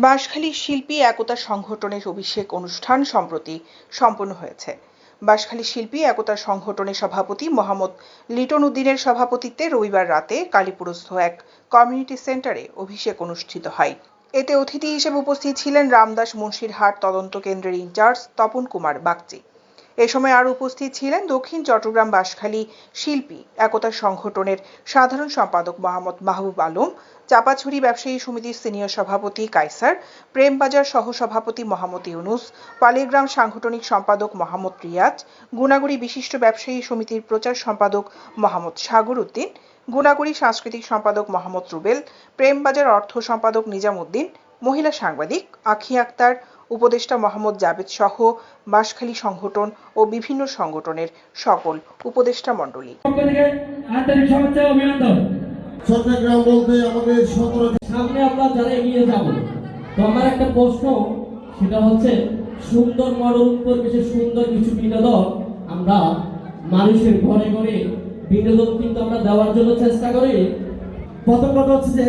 বাঁশখালী শিল্পী একতা সংগঠনের অভিষেক অনুষ্ঠান সম্প্রতি সম্পন্ন হয়েছে। বাঁশখালী শিল্পী একতা সংগঠনের সভাপতি মোহাম্মদ লিটন উদ্দিনের সভাপতিত্বে রবিবার রাতে কালীপুরস্থ এক কমিউনিটি সেন্টারে অভিষেক অনুষ্ঠিত হয়। এতে অতিথি হিসেবে উপস্থিত ছিলেন রামদাস মুন্সিরহাট তদন্ত কেন্দ্রের ইনচার্জ তপন কুমার বাগচি। এ সময় আরও উপস্থিত ছিলেন দক্ষিণ চট্টগ্রাম বাঁশখালী শিল্পী একতা সংগঠনের সাধারণ সম্পাদক মোহাম্মদ মাহবুব আলম, চাপাছড়ি ব্যবসায়ী সমিতির সিনিয়র সভাপতি কায়সার, প্রেমবাজার সহ সভাপতি মোহাম্মদ ইউনুস, পালিগ্রাম সাংগঠনিক সম্পাদক মোহাম্মদ রিয়াজ, গুনাগুড়ি বিশিষ্ট ব্যবসায়ী সমিতির প্রচার সম্পাদক মোহাম্মদ সাগর উদ্দিন, গুনাগুড়ি সাংস্কৃতিক সম্পাদক মোহাম্মদ রুবেল, প্রেমবাজার অর্থ সম্পাদক নিজাম উদ্দিন, মহিলা সাংবাদিক আখি আক্তার, উপদেষ্টা মোহাম্মদ জাবেদ সহ বাঁশখালী সংগঠন ও বিভিন্ন সংগঠনের সকল উপদেষ্টা মণ্ডলী। চট্টগ্রাম বলতে আমাদের 17 সামনে আমরা যারা এগিয়ে যাব, তো আমার একটা প্রশ্ন, সেটা হচ্ছে সুন্দর মডেল পরিবেশে সুন্দর কিছু বিনোদন আমরা মানুষের ঘরে ঘরে বিনোদন কিন্তু আমরা দেওয়ার জন্য চেষ্টা করি। প্রথম কথা হচ্ছে যে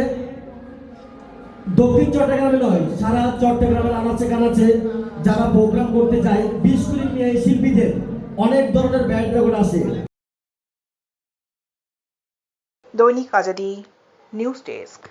দক্ষিণ চট্টগ্রামে নয়, সারা চট্টগ্রামের আনাচে কানাচে যারা প্রোগ্রাম করতে যায়, বিশেষ করে মেয়ে শিল্পীদের অনেক ধরনের ব্যান্ড রেকর্ড আছে। দৈনিক আজাদী নিউজ ডেস্ক।